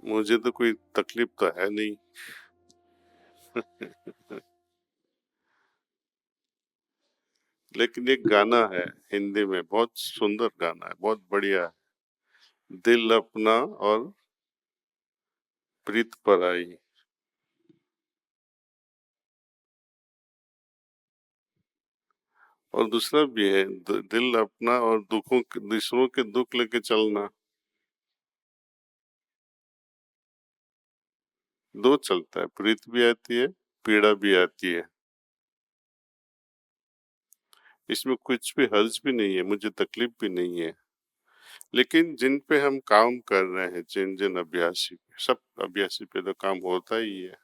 मुझे तो कोई तकलीफ तो है नहीं। लेकिन एक गाना है हिंदी में, बहुत सुंदर गाना है, बहुत बढ़िया है। दिल अपना और प्रीत पराई। और दूसरा भी है, दिल अपना और दूसरों के दुख लेके चलना। दो चलता है, प्रीत भी आती है, पीड़ा भी आती है। इसमें कुछ भी हर्ज भी नहीं है, मुझे तकलीफ भी नहीं है। लेकिन जिन पे हम काम कर रहे हैं, जिन जिन अभ्यासी पे, सब अभ्यासी पे तो काम होता ही है।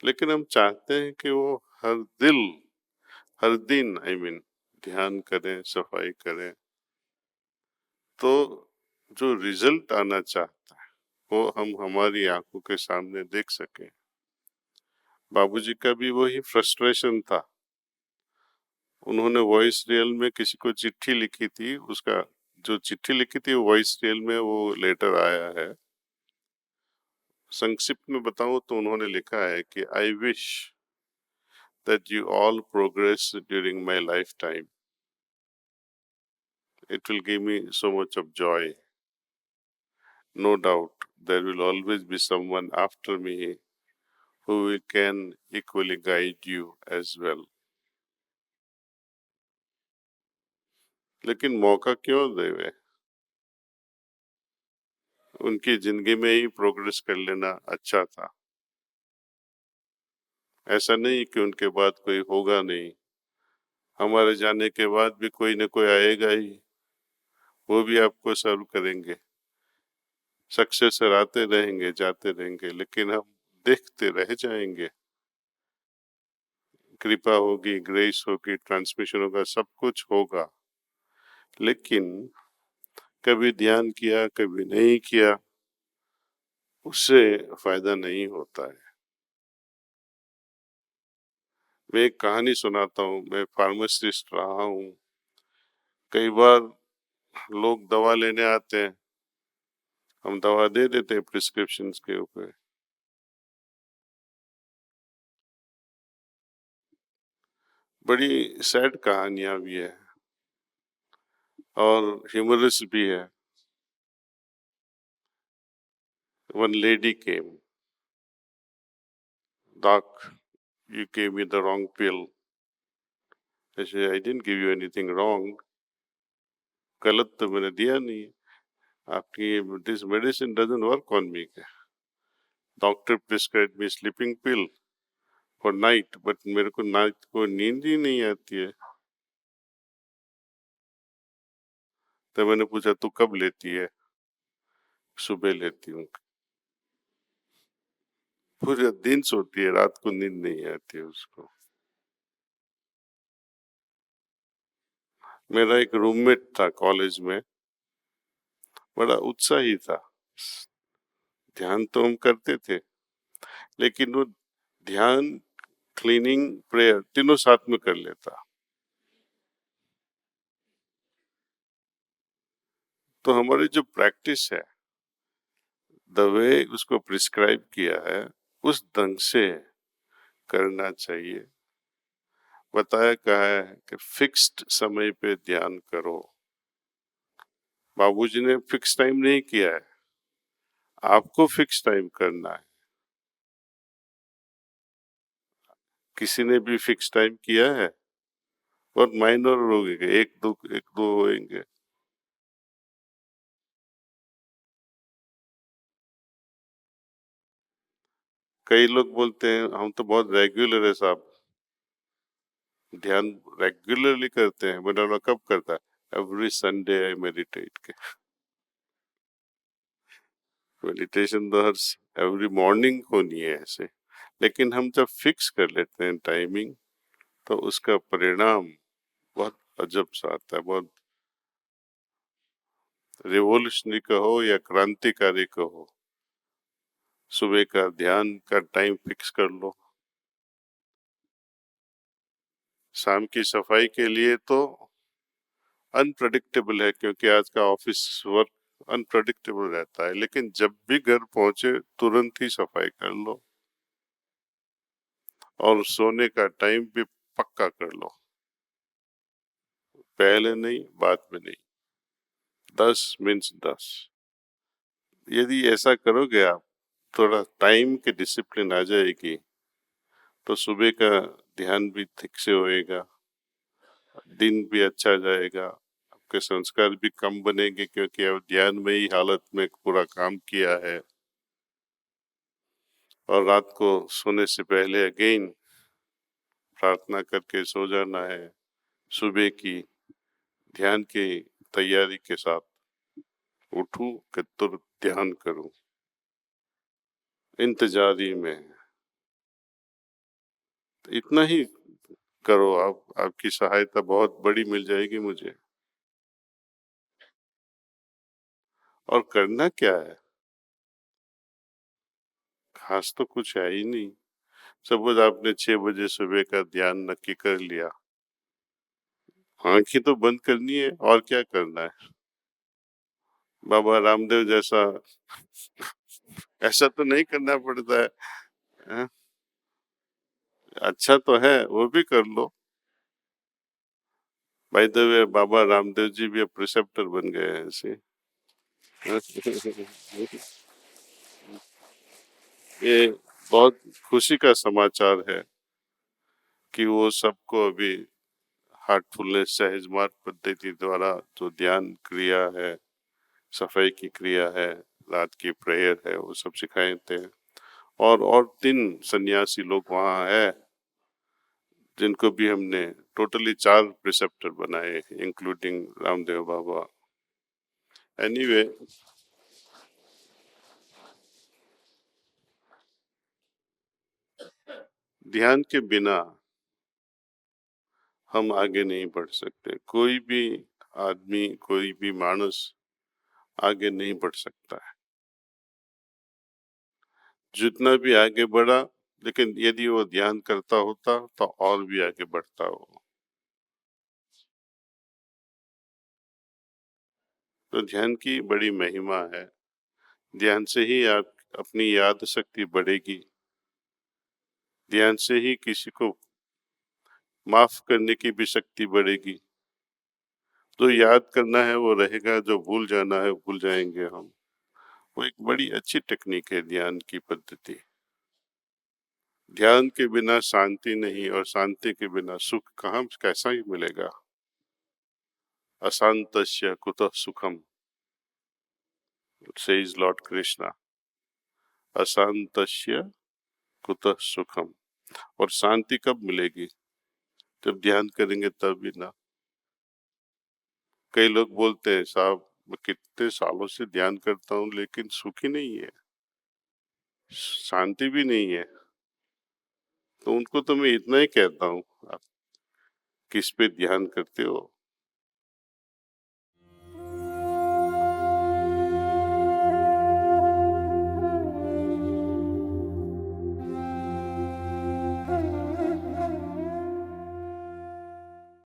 लेकिन हम चाहते हैं कि वो हर दिल, हर दिन ध्यान करें, सफाई करें, तो जो रिजल्ट आना चाहता है वो हम हमारी आंखों के सामने देख सकें। बाबूजी का भी वही फ्रस्ट्रेशन था। उन्होंने वॉइस रियल में किसी को चिट्ठी लिखी थी, उसका जो चिट्ठी लिखी थी वॉइस रियल में वो लेटर आया है। संक्षिप्त में बताऊं तो उन्होंने लिखा है कि I wish that you all progress during my life time, it will give me so much of joy. No doubt there will always be someone after me who can equally guide you as well। लेकिन मौका क्यों देवे, उनकी जिंदगी में ही progress कर लेना अच्छा था। ऐसा नहीं कि उनके बाद कोई होगा नहीं, हमारे जाने के बाद भी कोई न कोई आएगा ही, वो भी आपको सर्व करेंगे। सक्सेसर आते रहेंगे, जाते रहेंगे, लेकिन हम देखते रह जाएंगे। कृपा होगी, ग्रेस होगी, ट्रांसमिशन होगा, सब कुछ होगा, लेकिन कभी ध्यान किया कभी नहीं किया, उससे फायदा नहीं होता है। मैं एक कहानी सुनाता हूँ। मैं फार्मासिस्ट रहा हूँ। कई बार लोग दवा लेने आते हैं, हम दवा दे देते हैं प्रिस्क्रिप्शन के ऊपर। बड़ी सैड कहानियां भी है और ह्यूमरस भी है। One lady came, doc, you gave me the wrong pill। I said, I didn't give you anything wrong। गलत तो मैंने दिया नहीं, आपकी this medicine doesn't work on me. Doctor prescribe me sleeping pill for night, but मेरे को night को नींद ही नहीं आती है। तो मैंने पूछा तू कब लेती है? सुबह लेती हूँ। पूरे दिन सोती है, रात को नींद नहीं आती है उसको। मेरा एक रूममेट था कॉलेज में, बड़ा उत्साही था। ध्यान तो हम करते थे, लेकिन वो ध्यान, क्लीनिंग, प्रेयर तीनों साथ में कर लेता। तो हमारी जो प्रैक्टिस है, द वे उसको प्रिस्क्राइब किया है, उस ढंग से करना चाहिए। बताया कहा है कि फिक्स्ड समय पे ध्यान करो। बाबूजी ने फिक्स टाइम नहीं किया है, आपको फिक्स टाइम करना है। किसी ने भी फिक्स टाइम किया है? और माइनर होंगे, एक दो होंगे। कई लोग बोलते हैं हम तो बहुत रेगुलर है साहब, ध्यान रेगुलरली करते हैं। मैंने बोला कब करता है? एवरी संडे आई मेडिटेट के। मेडिटेशन तो हर एवरी मॉर्निंग होनी है ऐसे, लेकिन हम जब फिक्स कर लेते हैं टाइमिंग, तो उसका परिणाम बहुत अजब सा आता है। बहुत रिवोल्यूशनरी कहो या क्रांतिकारी कहो, सुबह का ध्यान का टाइम फिक्स कर लो। शाम की सफाई के लिए तो अनप्रडिक्टेबल है, क्योंकि आज का ऑफिस वर्क अनप्रेडिक्टेबल रहता है, लेकिन जब भी घर पहुंचे तुरंत ही सफाई कर लो और सोने का टाइम भी पक्का कर लो, पहले नहीं बाद में नहीं, 10 मीन्स 10। यदि ऐसा करोगे आप, थोड़ा टाइम की डिसिप्लिन आ जाएगी, तो सुबह का ध्यान भी ठीक से होएगा, दिन भी अच्छा जाएगा, आपके संस्कार भी कम बनेंगे क्योंकि अब ध्यान में ही हालत में पूरा काम किया है। और रात को सोने से पहले अगेन प्रार्थना करके सो जाना है, सुबह की ध्यान की तैयारी के साथ उठूं कि तुरंत ध्यान करूं, इंतजारी में। तो इतना ही करो आप, आपकी सहायता बहुत बड़ी मिल जाएगी मुझे। और करना क्या है, खास तो कुछ है ही नहीं। सपोज आपने 6 बजे सुबह का ध्यान नक्की कर लिया, आंखें तो बंद करनी है और क्या करना है। बाबा रामदेव जैसा ऐसा तो नहीं करना पड़ता है, हैं? अच्छा तो है, वो भी कर लो। By the way Baba Ramdev ji भी अब प्रिसेप्टर बन गए हैं ऐसे। ये बहुत खुशी का समाचार है कि वो सबको अभी हार्टफुलनेस सहज मार्ग पद्धति द्वारा जो ध्यान क्रिया है, सफाई की क्रिया है, रात की प्रेयर है, वो सब सिखाए थे। और 3 सन्यासी लोग वहाँ है जिनको भी हमने टोटली 4 प्रिसेप्टर बनाए, इंक्लूडिंग रामदेव बाबा। एनीवे ध्यान के बिना हम आगे नहीं बढ़ सकते। कोई भी आदमी, कोई भी मानस आगे नहीं बढ़ सकता है, जितना भी आगे बढ़ा, लेकिन यदि वो ध्यान करता होता तो और भी आगे बढ़ता हो। तो ध्यान की बड़ी महिमा है। ध्यान से ही आप अपनी याद शक्ति बढ़ेगी, ध्यान से ही किसी को माफ करने की भी शक्ति बढ़ेगी। जो याद करना है वो रहेगा, जो भूल जाना है भूल जाएंगे हम। वो एक बड़ी अच्छी टेक्निक है ध्यान की पद्धति। ध्यान के बिना शांति नहीं, और शांति के बिना सुख कहाँ कैसा ही मिलेगा। अशांतस्य कुतः सुखम, सेज लॉर्ड कृष्णा। अशांतस्य कुतः सुखम। और शांति कब मिलेगी, जब ध्यान करेंगे तभी ना। कई लोग बोलते हैं साहब मैं कितने सालों से ध्यान करता हूँ लेकिन सुख ही नहीं है, शांति भी नहीं है। तो उनको तो मैं इतना ही कहता हूँ, आप किस पे ध्यान करते हो,